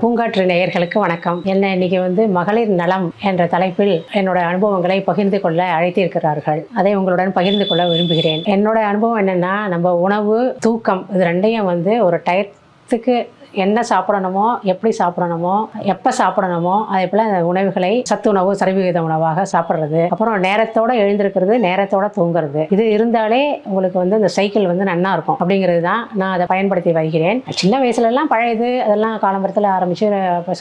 பூங்காற்று நேயர்களுக்கு வணக்கம். என்ன இன்னைக்கு மகளிர் நலம் என்ற தலைப்பில் என்னோட அனுபவங்களை பகிர்ந்து கொள்ள அழைத்திருக்கிறார்கள். அதை உங்களுடன் பகிர்ந்து கொள்ள விரும்புகிறேன். என்னோட அனுபவம் என்னன்னா, நம்ம உணவு, தூக்கம் இது ரெண்டையும் ஒரு டயத்துக்கு என்ன சாப்பிடணுமோ, எப்படி சாப்பிடணுமோ, எப்போ சாப்பிடணுமோ, அதே போல் அந்த உணவுகளை சத்து உணவு, சரிவிகித உணவாக சாப்பிட்றது, அப்புறம் நேரத்தோடு எழுந்திருக்கிறது, நேரத்தோடு தூங்குறது, இது இருந்தாலே உங்களுக்கு இந்த சைக்கிள் நன்னா இருக்கும் அப்படிங்கிறது தான் நான் அதை பயன்படுத்தி வருகிறேன். சின்ன வயசுலலாம் பழையது அதெல்லாம் காலம்பரத்தில் ஆரம்பித்து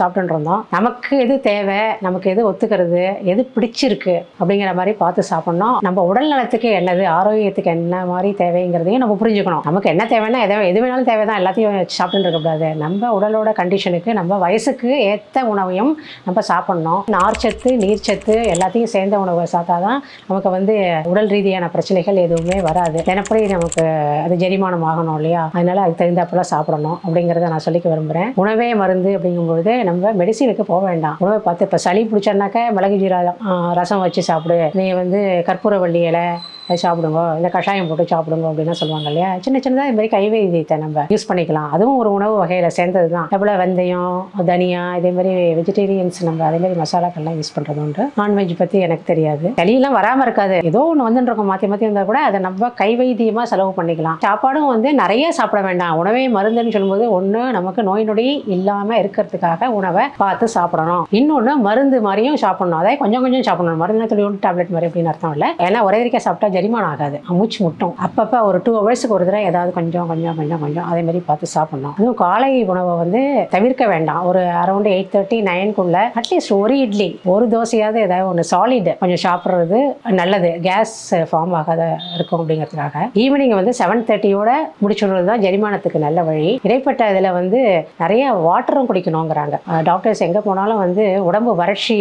சாப்பிட்டுட்டு இருந்தோம். நமக்கு எது தேவை, நமக்கு எது ஒத்துக்கிறது, எது பிடிச்சிருக்கு அப்படிங்கிற மாதிரி பார்த்து சாப்பிட்ணும். நம்ம உடல் நலத்துக்கு என்னது, ஆரோக்கியத்துக்கு என்ன மாதிரி தேவைங்கிறதையும் நம்ம புரிஞ்சுக்கணும். நமக்கு என்ன தேவைன்னா எது வேணாலும் தேவை தான், எல்லாத்தையும் சாப்பிட்டுட்டு இருக்கக்கூடாது. நம்ம உடலோட கண்டிஷனுக்கு, நம்ம வயசுக்கு ஏற்ற உணவையும் நம்ம சாப்பிட்ணும். நார்ச்சத்து, நீர்ச்சத்து எல்லாத்தையும் சேர்ந்த உணவை சாப்பிட்டா தான் நமக்கு உடல் ரீதியான பிரச்சனைகள் எதுவுமே வராது. தினப்படி நமக்கு அது ஜெரிமானம் ஆகணும் இல்லையா? அதனால அதுக்கு தகுந்தாப்பெல்லாம் சாப்பிடணும் அப்படிங்கிறத நான் சொல்லிக்க விரும்புகிறேன். உணவே மருந்து அப்படிங்கும்பொழுது நம்ம மெடிசினுக்கு போக வேண்டாம். உணவை பார்த்து இப்போ சளி பிடிச்சோன்னாக்கா மிளகு ஜீரகம் ரசம் வச்சு சாப்பிடு, நீ கற்பூரவள்ளி இலை சாப்பிடுங்க, இந்த கஷாயம் போட்டு சாப்பிடுங்க அப்படின்னு சொல்லுவாங்க இல்லையா? சின்ன சின்னதாக இது மாதிரி கைவைத்தியத்தை நம்ம யூஸ் பண்ணிக்கலாம். அதுவும் ஒரு உணவு வகையில் சேர்ந்தது தான். எவ்வளோ வெந்தயம், தனியா, இதே மாதிரி வெஜிடேரியன்ஸ் நம்ம அதே மாதிரி மசாலாக்கள்லாம் யூஸ் பண்ணுறது உண்டு. நான்வெஜ் பற்றி எனக்கு தெரியாது. சளியெல்லாம் வராமல் இருக்காது. ஏதோ ஒன்று வந்துருக்கோம் மாற்றி மாற்றி இருந்தால் கூட அதை நம்ம கைவைத்தியமாக செலவு பண்ணிக்கலாம். சாப்பாடும் நிறைய சாப்பிட வேண்டாம். உணவே மருந்துன்னு சொல்லும்போது ஒன்று நமக்கு நோய் நொடி இல்லாமல் இருக்கிறதுக்காக உணவை பார்த்து சாப்பிடணும். இன்னொன்று மருந்து மாதிரியும் சாப்பிடணும். அதாவது கொஞ்சம் கொஞ்சம் சாப்பிடணும். மருந்து சொல்லி ஒன்று டேப்லெட் மாதிரி அப்படின்னு அர்த்தம் இல்லை. ஏன்னா ஒரே வரைக்கும் சாப்பிட்டா ஜெரிமானம் ஆகாது, மூச்சு முட்டும். அப்பப்போ ஒரு 2 ஹவர்ஸுக்கு ஒரு தடவை ஏதாவது கொஞ்சம் கொஞ்சம் கொஞ்சம் கொஞ்சம் அதே மாதிரி பார்த்து சாப்பிடணும். அதுவும் காலை உணவை தவிர்க்க வேண்டாம். ஒரு அரௌண்ட் 8:30 9க்குள்ள அட்லீஸ்ட் ஒரு இட்லி, ஒரு தோசையாவது ஏதாவது ஒன்று சாலிட் கொஞ்சம் சாப்பிட்றது நல்லது. கேஸ் ஃபார்ம் ஆகாத இருக்கும் அப்படிங்கிறதுக்காக. ஈவினிங் 7:30யோட முடிச்சுடுறது தான் ஜெரிமானத்துக்கு நல்ல வழி. இடைப்பட்ட இதில் நிறைய வாட்டரும் குடிக்கணுங்கிறாங்க டாக்டர்ஸ். எங்கே போனாலும் உடம்பு வறட்சி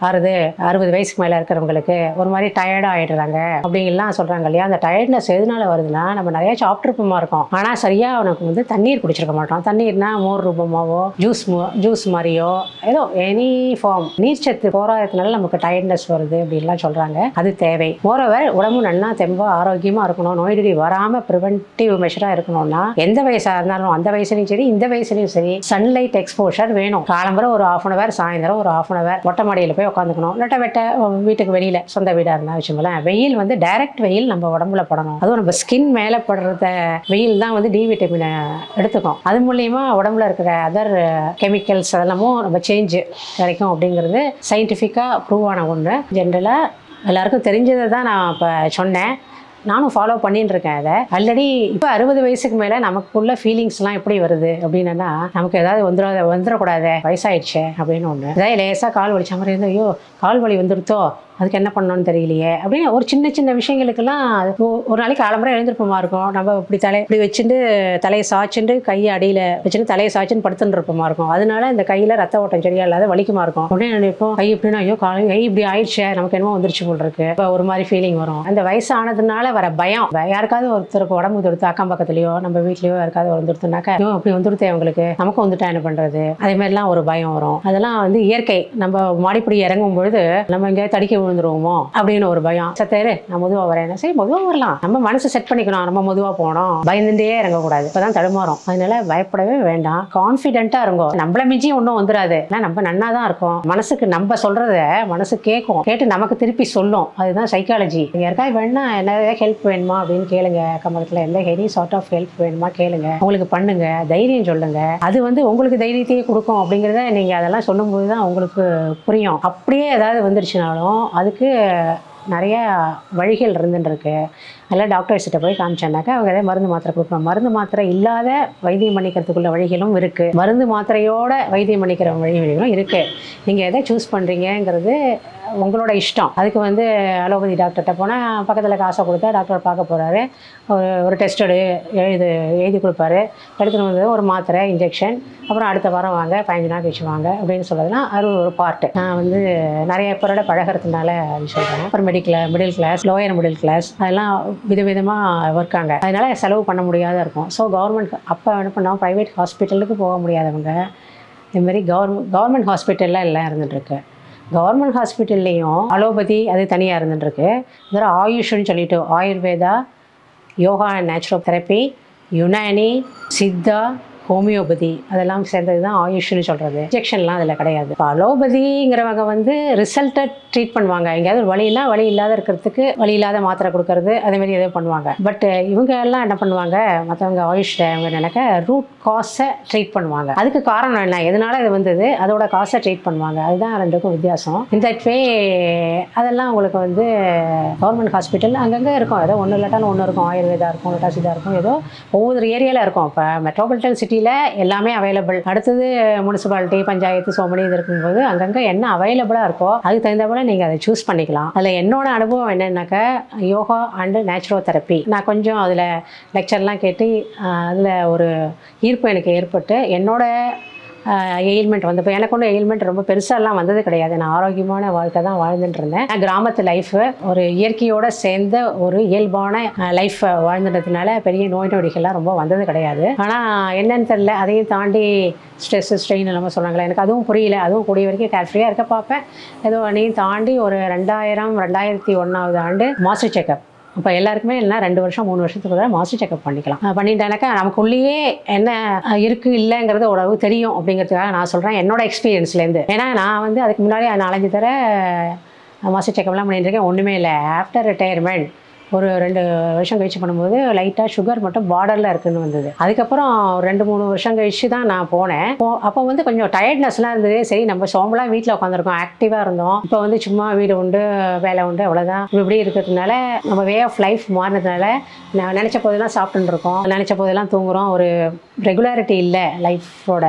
ஆறுது, 60 வயசுக்கு மேலே இருக்கிறவங்களுக்கு ஒரு மாதிரி டயர்டாக ஆகிடுறாங்க அப்படிங்கலாம் சொல்கிறாங்க இல்லையா? அந்த டயர்ட்னஸ் எதனால வருதுன்னா, நம்ம நிறைய சாப்பிட்ருப்போமா இருக்கோம், ஆனால் சரியாக அவனுக்கு தண்ணீர் குடிச்சிருக்க மாட்டோம். தண்ணீர்னா மோர் ரூபமாவோ ஜூஸ் மாதிரியோ ஏதோ எனி ஃபார்ம் நீர்ச்சத்து போராட்டத்தினால நமக்கு டயர்ட்னஸ் வருது அப்படின்லாம் சொல்கிறாங்க. அது தேவை. மோரோவர் உடம்பு நல்லா தெம்பாக ஆரோக்கியமாக இருக்கணும், நோய் நொடி வராமல் ப்ரிவென்டிவ் மெஷராக இருக்கணும்னா எந்த வயசாக இருந்தாலும், அந்த வயசுலையும் சரி இந்த வயசுலையும் சரி, சன்லைட் எக்ஸ்போஷர் வேணும். காலம்பர ஒரு 1/2 hour, சாயந்தரம் ஒரு 1/2 hour மொட்டை மாடியில் போய் உட்காந்துக்கணும். வெட்ட வீட்டுக்கு வெளியில் சொந்த வீடாக இருந்தால் வச்சுங்களேன். வெயில் டைரக்ட் வெயில் நம்ம உடம்புல படணும். அதுவும் நம்ம ஸ்கின் மேலே படுறத வெயில் தான் டி விட்டமினை எடுத்துக்கும். அது மூலியமா உடம்புல இருக்கிற அதர் கெமிக்கல்ஸ் அதெல்லாமும் நம்ம சேஞ்ச் கிடைக்கும் அப்படிங்கிறது சயின்டிஃபிக்காக ப்ரூவ் ஆன ஒன்று. ஜென்ரலாக எல்லாருக்கும் தெரிஞ்சதை தான் நான் இப்போ சொன்னேன். நானும் ஃபாலோ பண்ணிட்டு இருக்கேன் அதை. ஆல்ரெடி இப்போ 60 வயசுக்கு மேலே நமக்குள்ள ஃபீலிங்ஸ்லாம் எப்படி வருது அப்படின்னா, நமக்கு ஏதாவது வந்துடக்கூடாது, வயசாயிடுச்சு அப்படின்னு ஒன்று. ஏதாவது லேசாக கால் வலிச்ச மாதிரி இருந்தால், ஐயோ கால் வலி வந்துடுத்தோ, அதுக்கு என்ன பண்ணணும்னு தெரியலையே அப்படின்னு ஒரு சின்ன சின்ன விஷயங்களுக்கெல்லாம் ஒரு நாளைக்கு காலம்பரம் எழுந்திருப்போமா இருக்கும். நம்ம இப்படி வச்சுட்டு தலையை சாய்ச்சுட்டு கையை அடியில் வச்சுட்டு தலையை சாய்ச்சுன்னு படுத்துட்டு இருப்போமா இருக்கும். அதனால இந்த கையில் ரத்த ஓட்டம் சரியா இல்லாத வலிக்குமா இருக்கும். உடனே நினைப்போம், கை இப்படின்னா ஐயோ கை இப்படி ஆயிடுச்சு, நமக்கு என்னமோ வந்துருச்சு போல் இருக்கு. இப்போ ஒரு மாதிரி ஃபீலிங் வரும். அந்த வயசானதுனால வர பயம். யாருக்காவது ஒருத்தருக்கு உடம்பு தொடுத்து அக்கம் பக்கத்துலையோ நம்ம வீட்லையோ யாருக்காவது வந்துடுத்துனாக்கா, ஐயோ அப்படி வந்துடுத்தே அவங்களுக்கு, நமக்கு வந்துட்டா என்ன பண்ணுறது, அதே மாதிரிலாம் ஒரு பயம் வரும். அதெல்லாம் இயற்கை. நம்ம மாடிப்படி இறங்கும் பொழுது நம்ம எங்கேயாவது தடிக்க விழுந்துருவோமோ அப்படின்னு ஒரு பயம். சத்தேரு நான் மெதுவாக வரேன், சரி மெதுவாக வரலாம், நம்ம மனசு செட் பண்ணிக்கணும், நம்ம மெதுவாக போனோம், பயந்துட்டே இறங்கக்கூடாது, இப்போதான் தடுமாறும். அதனால பயப்படவே வேண்டாம், கான்ஃபிடென்ட்டாக இருங்கோ. நம்மள மிஞ்சி ஒன்றும் வந்துடாது, ஏன்னா நம்ம நன்னா தான் இருக்கோம். மனசுக்கு நம்ம சொல்றத மனசு கேட்கும், கேட்டு நமக்கு திருப்பி சொல்லும். அதுதான் சைக்காலஜி. யாருக்காவது வேணா என்ன ஹெல்ப் வேணுமா அப்படின்னு கேளுங்க. கமலத்தில் எந்த எனி சார்ட் ஆஃப் ஹெல்ப் வேணுமா கேளுங்க, உங்களுக்கு பண்ணுங்க, தைரியம் சொல்லுங்க. அது உங்களுக்கு தைரியத்தையே கொடுக்கும் அப்படிங்கிறத நீங்கள் அதெல்லாம் சொல்லும்போது தான் உங்களுக்கு புரியும். அப்படியே ஏதாவது வந்துருச்சுனாலும் அதுக்கு நிறைய வழிகள் இருந்துருக்கு. அதெல்லாம் டாக்டர்ஸ்கிட்ட போய் காமிச்சோன்னாக்கா அவங்க எதாவது மருந்து மாத்திரை கொடுப்பாங்க. மருந்து மாத்திரை இல்லாத வைத்தியம் பண்ணிக்கிறதுக்குள்ள வழிகளும் இருக்குது, மருந்து மாத்திரையோட வைத்தியம் பண்ணிக்கிற வழிகளும் இருக்குது. நீங்கள் எதை சூஸ் பண்ணுறீங்கிறது உங்களோட இஷ்டம். அதுக்கு அலோபதி டாக்டர்கிட்ட போனால் பக்கத்தில் காசை கொடுத்தா டாக்டர் பார்க்க போகிறாரு, ஒரு டெஸ்ட் எழுதி கொடுப்பாரு, எடுத்துகிட்டு ஒரு மாத்திரை இன்ஜெக்ஷன், அப்புறம் அடுத்த வாரம் வாங்க 15 நாள் கழிச்சு வாங்க அப்படின்னு சொல்கிறதுலாம் அது ஒரு பார்ட்டு. நான் நிறைய பேரோட பழகிறதுனால அது சொல்கிறேன். அப்புறம் middle class, lower middle class அதெல்லாம் விதவிதமாக இருக்காங்க. அதனால் செலவு பண்ண முடியாத இருக்கும். ஸோ கவர்மெண்ட் அப்போ என்ன பண்ணோம், ப்ரைவேட் ஹாஸ்பிட்டலுக்கு போக முடியாதவங்க இதுமாரி கவர்மெண்ட் ஹாஸ்பிட்டலில் எல்லாம் இருந்துகிட்ருக்கு. கவர்மெண்ட் ஹாஸ்பிட்டல்லையும் அலோபதி அது தனியாக இருந்துட்டுருக்கு. இதில் ஆயுஷ்னு சொல்லிட்டு ஆயுர்வேதா, யோகா அண்ட் நேச்சுரோதெரப்பி, யுனானி, சித்தா, ஹோமியோபதி அதெல்லாம் சேர்ந்தது தான் ஆயுஷ்னு சொல்கிறது. இன்ஜெக்ஷன்லாம் அதில் கிடையாது. இப்போ அலோபதிங்கிறவங்க வந்து ரிசல்ட்டட் ட்ரீட் பண்ணுவாங்க. எங்கேயாவது வழியெல்லாம் வழி இல்லாத இருக்கிறதுக்கு வழி இல்லாத மாத்திரை கொடுக்கறது அதேமாதிரி எதோ பண்ணுவாங்க. பட் இவங்க எல்லாம் என்ன பண்ணுவாங்க, மற்றவங்க ஆயுஷில் அவங்க நினைக்க ரூட் காஸை ட்ரீட் பண்ணுவாங்க. அதுக்கு காரணம் என்ன, எதனால இது வந்தது, அதோட காசை ட்ரீட் பண்ணுவாங்க. அதுதான் ரெண்டுக்கும் வித்தியாசம். இந்த வே அதெல்லாம் உங்களுக்கு வந்து கவர்மெண்ட் ஹாஸ்பிட்டல் அங்கங்கே இருக்கும். ஏதோ ஒன்று இல்லாட்டாலும் ஒன்று இருக்கும். ஆயுர்வேதா இருக்கும், லட்டாசிதா இருக்கும், ஏதோ ஒவ்வொரு ஏரியாவில் இருக்கும். இப்போ மெட்ரோபாலிட்டன் சிட்டியில் எல்லாமே அவைலபிள். அடுத்தது முனிசிபாலிட்டி, பஞ்சாயத்து, சோமனி இது இருக்கும்போது அங்கங்கே என்ன அவைலபிளாக இருக்கோ அதுக்கு தகுந்த போல் நீங்கள் அதை சூஸ் பண்ணிக்கலாம். அதில் என்னோட அனுபவம் என்னென்னாக்கா யோகா அண்டு நேச்சுரோதெரப்பி. நான் கொஞ்சம் அதில் லெக்சர்லாம் கேட்டு அதில் ஒரு ஈர்ப்பு எனக்கு ஏற்பட்டு என்னோட எயில்மெண்ட் வந்து இப்போ எனக்கு ஒன்றும் எயில்மெண்ட் ரொம்ப பெருசாலாம் வந்தது கிடையாது. நான் ஆரோக்கியமான வாழ்க்கை தான் வாழ்ந்துட்டு இருந்தேன். நான் கிராமத்து லைஃபு ஒரு இயற்கையோடு சேர்ந்த ஒரு இயல்பான லைஃப் வாழ்ந்துட்டதுனால பெரிய நோய் நொடிகள்லாம் ரொம்ப வந்தது கிடையாது. ஆனால் என்னன்னு தெரியல, அதையும் தாண்டி ஸ்ட்ரெஸ்ஸு ஸ்ட்ரெயின் எல்லாமே சொன்னாங்களே, எனக்கு அதுவும் புரியல. அதுவும் கூடிய வரைக்கும் கேர்ஃப்ரீயாக இருக்க பார்ப்பேன். ஏதோ அதையும் தாண்டி ஒரு 2001 ஆண்டு மாஸ்டர் செக்கப். இப்போ எல்லாருக்குமே இல்லைனா 2 வருஷம் 3 வருஷத்துக்கு கூட மாஸ்டர் செக்அப் பண்ணிக்கலாம். பண்ணிட்டானாக்கா நமக்குள்ளேயே என்ன இருக்குது இல்லைங்கிறது ஓரளவு தெரியும். அப்படிங்கிறதுக்காக நான் சொல்கிறேன் என்னோட எக்ஸ்பீரியன்ஸ்லேருந்து. ஏன்னா நான் வந்து அதுக்கு முன்னாடி 4-5 தடவை மாஸ்டர் செக்அப்லாம் பண்ணிட்டுருக்கேன். ஒன்றுமே இல்லை. ஆஃப்டர் ரிட்டையர்மெண்ட் ஒரு 2 வருஷம் கழிச்சு பண்ணும்போது லைட்டாக சுகர் மட்டும் பார்டரில் இருக்குதுன்னு வந்தது. அதுக்கப்புறம் 2-3 வருஷம் கழிச்சு தான் நான் போனேன். அப்போ வந்து கொஞ்சம் டயர்ட்னஸ்லாம் இருந்தது. சரி நம்ம சோம்பலாம் வீட்டில் உட்காந்துருக்கோம், ஆக்டிவாக இருந்தோம். இப்போ வந்து சும்மா வீடு உண்டு வேலை உண்டு அவ்வளோதான். இப்படி இருக்கிறதுனால நம்ம வே ஆஃப் லைஃப் மாறினதுனால நான் நினச்ச போதெல்லாம் சாப்பிட்டுன்னு இருக்கோம், நினச்ச போதெல்லாம் தூங்குகிறோம். ஒரு ரெகுலாரிட்டி இல்லை லைஃபோட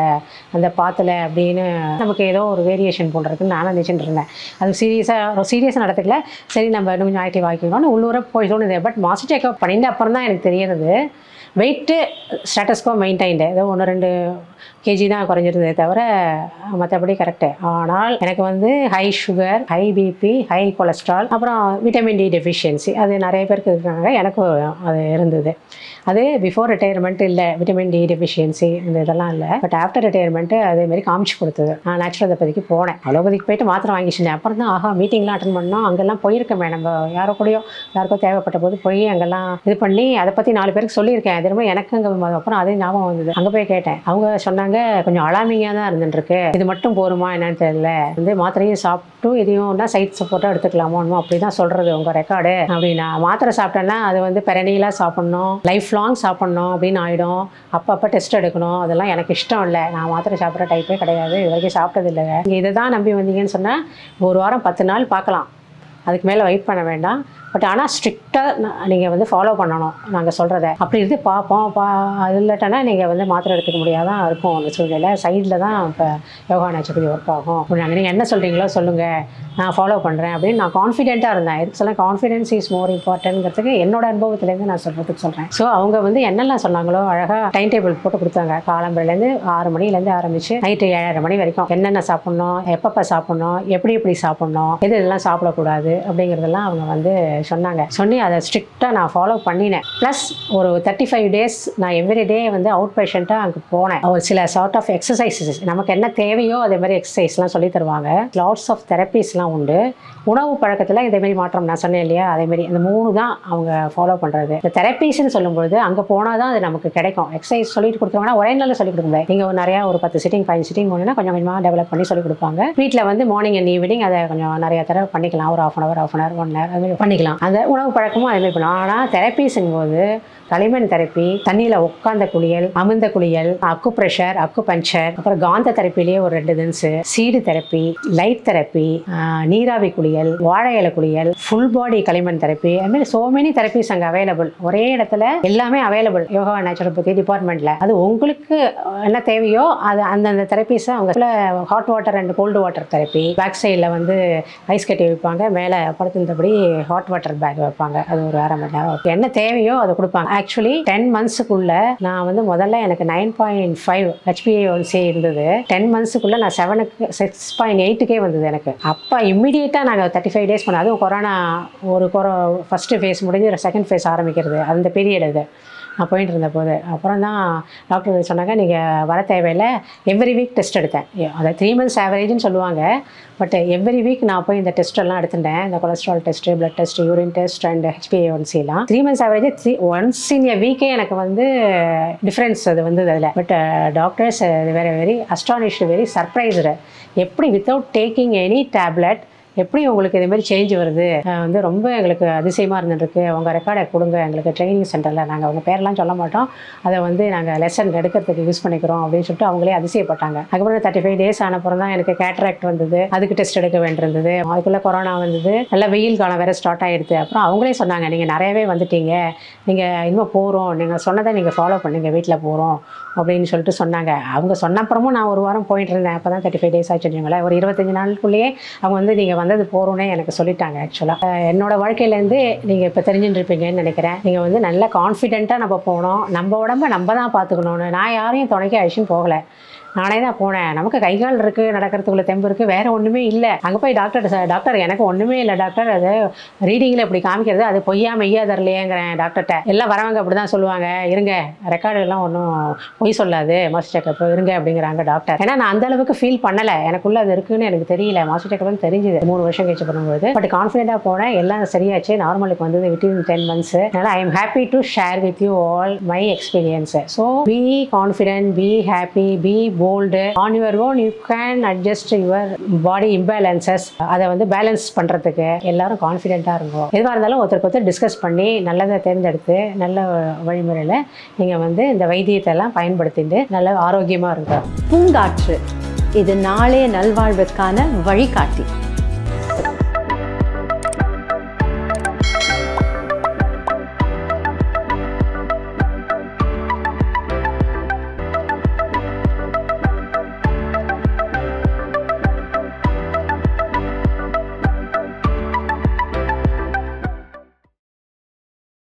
அந்த பாத்தில் அப்படின்னு நமக்கு ஏதோ ஒரு வேரியேஷன் போடுறதுக்குன்னு நான் நினச்சிட்டு இருந்தேன். அது சீரியஸாக நடத்துக்கல. சரி நம்ம இன்னும் கொஞ்சம் ஆக்டிவ் ஆகிக்கணும்னு உள்ளூர போய் தோணுது. பட் மாஸ்டர் செக்அப் பண்ணிட்டு அப்புறம் தான் எனக்கு தெரியறது வெயிட்டு ஸ்டேட்டஸ்கோ மெயின்டைன்டு. ஏதோ 1-2 kg தான் குறைஞ்சிருந்ததே தவிர மற்றபடி கரெக்டு. ஆனால் எனக்கு வந்து high sugar, high BP, high cholesterol, அப்புறம் விட்டமின் டி டெஃபிஷியன்சி அது நிறைய பேருக்கு இருக்காங்க. எனக்கும் அது இருந்தது. அது பிஃபோர் ரிட்டையர்மெண்ட் இல்லை, விட்டமின் டி டெஃபிஷியன்சி இந்த இதெல்லாம் இல்லை. பட் ஆஃப்டர் ரிட்டையர்மெண்ட்டு அதேமாரி காமிச்சு கொடுத்தது. நான் நேச்சுரோபதிக்கு போனேன். அலோபதிக்கு போயிட்டு மாத்திரை வாங்கிச்சிருந்தேன். அப்புறம் தான் மீட்டிங்லாம் அட்டன் பண்ணோம். அங்கெல்லாம் போயிருக்கேன். நம்ம யாருக்கோ தேவைப்பட்ட போது போய் அங்கெல்லாம் இது பண்ணி அதை பற்றி 4 பேருக்கு சொல்லியிருக்கேன். திரும்ப எனக்கு அங்கே அப்புறம் அதே ஞாபகம் வந்தது. அங்கே போய் கேட்டேன். அவங்க சொன்னாங்க கொஞ்சம் அலாமிங்காக தான் இருந்துருக்கு, இது மட்டும் போருமா என்னன்னு தெரியல, வந்து மாத்திரையும் சாப்பிட்டு இதையும் சைட் சப்போர்ட்டாக எடுத்துக்கலாமோ அப்படி தான் சொல்கிறது உங்கள் ரெக்கார்டு அப்படின்னா. மாத்திரை சாப்பிட்டேன்னா அது வந்து பெரனியலாக சாப்பிட்ணும், லைஃப் லாங் சாப்பிட்ணும் அப்படின்னு ஆகிடும். அப்பப்போ டெஸ்ட் எடுக்கணும். அதெல்லாம் எனக்கு இஷ்டம் இல்லை. நான் மாத்திரை சாப்பிட்ற டைப்பே கிடையாது, இது வரைக்கும் சாப்பிட்டது இல்லைங்க. நீங்கள் இதை தான் நம்பி வந்தீங்கன்னு சொன்னால் ஒரு வாரம் 10 நாள் பார்க்கலாம், அதுக்கு மேலே வெயிட் பண்ண வேண்டாம். பட் ஆனால் ஸ்ட்ரிக்டாக நீங்கள் வந்து ஃபாலோ பண்ணணும் நாங்கள் சொல்கிறத. அப்படி இருந்து பார்ப்போம். அது இல்லாட்டனா நீங்கள் வந்து மாத்திரை எடுத்துக்க முடியாதான் இருக்கும் அந்த சூழ்நிலை. சைடில் தான் இப்போ யோகா நேச்சுரோபதி ஒர்க் ஆகும். நீங்கள் என்ன சொல்கிறீங்களோ சொல்லுங்கள், நான் ஃபாலோ பண்ணுறேன் அப்படின்னு நான் கான்ஃபிடென்ட்டாக இருந்தேன். இதுக்கு சொல்ல கான்ஃபிடென்ஸ் இஸ் மோர் இம்பார்ட்டன்ட்ங்கிறதுக்கு என்னோட அனுபவத்துலேருந்து நான் சொல்கிறதுக்கு சொல்கிறேன். ஸோ அவங்க வந்து என்னெல்லாம் சொன்னாங்களோ அழகாக டைம் டேபிள் போட்டு கொடுத்தாங்க. காலம்பரையிலேருந்து 6 மணிலேருந்து ஆரம்பித்து நைட்டு 7:30 மணி வரைக்கும் என்னென்ன சாப்பிட்ணும், எப்பப்போ சாப்பிட்ணும், எப்படி சாப்பிட்ணும், எதெல்லாம் சாப்பிடக்கூடாது அப்படிங்கிறதெல்லாம் அவங்க வந்து சொன்னாங்க. சொல்லி அதை ஸ்ட்ரிக்டாக நான் ஃபாலோ பண்ணினேன். ப்ளஸ் ஒரு 35 days நான் எவ்ரிடே வந்து அவுட் பேஷண்ட்டாக அங்கே போனேன். ஒரு சில சார்ட் ஆஃப் எக்ஸசைசஸ் நமக்கு என்ன தேவையோ அதே மாதிரி எக்ஸசைஸ்லாம் சொல்லி தருவாங்க. லாட்ஸ் ஆஃப் தெரப்பீஸ்லாம் உண்டு. உணவு பழக்கத்தில் இதேமாரி மாற்றம் நான் சொன்னேன் இல்லையா, அதேமாரி அந்த 3 தான் அவங்க ஃபாலோ பண்ணுறது. இந்த தெரப்பீஸ்ன்னு சொல்லும்போது அங்கே போனால் தான் அது நமக்கு கிடைக்கும். எக்ஸசைஸ் சொல்லிட்டு கொடுத்துருவாங்கன்னா ஒரே நாளில் சொல்லிக் கொடுக்க முடியாது. நீங்கள் நிறையா ஒரு 10 சிட்டிங் 5 சிட்டிங் போனீங்கன்னா கொஞ்சம் கொஞ்சமாக டெவலப் பண்ணி சொல்லிக் கொடுப்பாங்க. வீட்டில் வந்து மார்னிங் அண்ட் ஈவினிங் அதை கொஞ்சம் நிறையா தடவை பண்ணிக்கலாம். ஒரு ½ hour 1 hour அதுமாதிரி பண்ணிக்கலாம். அந்த உணவு பழக்கமும் அதுமாதிரி பண்ணலாம். ஆனால் தெரப்பீஸுங்கும் போது களிமண் தெரப்பி, தண்ணியில் உட்காந்த குளியல், அமிர்த குளியல், அக்கு ப்ரெஷர், அக்கு பஞ்சர், அப்புறம் காந்த தெரப்பிலேயே ஒரு 2 தினசு, சீடு தெரப்பி, லைட் தெரப்பி, நீராவி குளியல், வாழை இலை குளியல், ஃபுல் பாடி களிமண் தெரப்பி, அதுமாதிரி சோ மெனி தெரப்பிஸ் அங்கே அவைலபிள். ஒரே இடத்துல எல்லாமே அவைலபிள் யோகா நேச்சுரோபதி டிபார்ட்மெண்ட்டில். அது உங்களுக்கு என்ன தேவையோ அது அந்தந்த தெரப்பிஸை அவங்க hot water and cold water therapy, back சைடில் வந்து ஐஸ் கட்டி வைப்பாங்க, மேலே படுத்திருந்தபடி ஹாட் வாட்டர் பேக் வைப்பாங்க. அது ஒரு 1/2 மணி நேரம் என்ன தேவையோ அதை கொடுப்பாங்க. ஆக்சுவலி 10 monthsக்குள்ள நான் வந்து முதல்ல எனக்கு 9.5 HbA1c இருந்தது. 10 monthsக்குள்ள நான் 6.8க்கே வந்தது எனக்கு. அப்போ இம்மிடியேட்டாக நாங்கள் 35 days பண்ணோம். அதுவும் கொரோனா ஃபஸ்ட்டு ஃபேஸ் முடிஞ்சு செகண்ட் ஃபேஸ் ஆரம்பிக்கிறது அந்த பீரியட். அது நான் போயிட்டு இருந்த போது. அப்புறம் தான் டாக்டர் சொன்னாங்க, நீங்கள் வர தேவையில்லை, எவ்ரி வீக் டெஸ்ட் எடுத்தேன். அதை 3 months ஆவரேஜ்னு சொல்லுவாங்க. பட் எவ்ரி வீக் நான் போய் இந்த டெஸ்ட்டெல்லாம் எடுத்துட்டேன். இந்த cholesterol test, blood test, urine test and HbA1cலாம் 3 months average once in a வீக்கே எனக்கு வந்து டிஃப்ரென்ஸ் அது வந்து அதில். But doctors very astonished, very surprised. எப்படி வித்தவுட் டேக்கிங் எனி டேப்லெட் எப்படி உங்களுக்கு இதேமாதிரி சேஞ்ச் வருது வந்து ரொம்ப எங்களுக்கு அதிசயமாக இருந்துருக்கு. உங்கள் ரெக்கார்டை கொடுங்க எங்களுக்கு ட்ரைனிங் சென்டரில், நாங்கள் அவங்க பேரெல்லாம் சொல்ல மாட்டோம், அதை வந்து நாங்கள் லெசன் எடுக்கிறதுக்கு யூஸ் பண்ணிக்கிறோம் அப்படின்னு சொல்லிட்டு அவங்களே அதிசயப்பட்டாங்க. அதுக்கப்புறம் 35 days ஆனப்புறம் தான் எனக்கு கேட்ராக்ட் வந்தது. அதுக்கு டெஸ்ட் எடுக்க வேண்டியிருந்தது. அதுக்குள்ளே கொரோனா வந்தது. நல்லா வெயில் காலம் வேறு ஸ்டார்ட் ஆகிடுது. அப்புறம் அவங்களே சொன்னாங்க, நீங்கள் நிறையவே வந்துட்டீங்க, நீங்கள் இன்னும் போகிறோம், நீங்கள் சொன்னதை நீங்கள் ஃபாலோ பண்ணுங்க, வீட்டில் போகிறோம் அப்படின்னு சொல்லிட்டு சொன்னாங்க. அவங்க சொன்னப்புறமும் நான் 1 வாரம் போயிட்டு இருந்தேன். அப்போ தான் 35 days ஆச்சுங்களா. ஒரு 25 நாளுக்குள்ளேயே அவங்க வந்து நீங்கள் வந்தது போகிறோன்னே எனக்கு சொல்லிட்டாங்க. ஆக்சுவலாக என்னோடய வாழ்க்கையிலேருந்து நீங்கள் இப்போ தெரிஞ்சுட்டுருப்பீங்கன்னு நினைக்கிறேன். நீங்கள் வந்து நல்ல கான்ஃபிடென்ட்டாக நம்ம போகணும், நம்ம உடம்பை நம்ம தான் பார்த்துக்கணுன்னு. நான் யாரையும் துணைக்க அழிச்சுன்னு போகலை, நானே தான் போனேன். நமக்கு கை கால் இருக்குது, நடக்கிறதுக்குள்ள தெம்பு இருக்குது, வேறு ஒன்றுமே இல்லை. அங்கே போய் டாக்டர் எனக்கு ஒன்றுமே இல்லை டாக்டர், அது ரீடிங்கில் இப்படி காமிக்கிறது, அது பொய்யா மெய்யா தரலையேங்கிறேன் டாக்டர்கிட்ட. எல்லாம் வரவங்க அப்படி தான் சொல்லுவாங்க, இருங்க ரெக்கார்டெல்லாம் ஒன்றும் பொய் சொல்லாது, மாஸ்டர் செக்கப் இருங்க அப்படிங்கிறாங்க டாக்டர். ஏன்னா நான் அந்தளவுக்கு ஃபீல் பண்ணலை, எனக்குள்ளே அது இருக்குன்னு எனக்கு தெரியல. மாஸ்டர் செக்கப்னு தெரிஞ்சுது 3 வருஷம் கழிச்சு பண்ணும்போது. பட் கான்ஃபிடென்ட்டாக போனேன், எல்லாம் சரியாச்சு, நார்மலுக்கு வந்தது வித்தின் 10 months. அதனால் I am happy to share with you all my experience. So be confident, be happy, be bold. On your own you can adjust your body imbalances. அதை வந்து பேலன்ஸ் பண்ணுறதுக்கு எல்லாரும் கான்ஃபிடென்ட்டாக இருக்கும். எதுவாக இருந்தாலும் ஒருத்தருக்கு டிஸ்கஸ் பண்ணி நல்லதை தேர்ந்தெடுத்து நல்ல வழிமுறையில் நீங்கள் வந்து இந்த வைத்தியத்தை எல்லாம் பயன்படுத்திட்டு நல்ல ஆரோக்கியமாக இருக்கும். பூங்காற்று இது நாளைய நல்வாழ்வுக்கான வழிகாட்டி.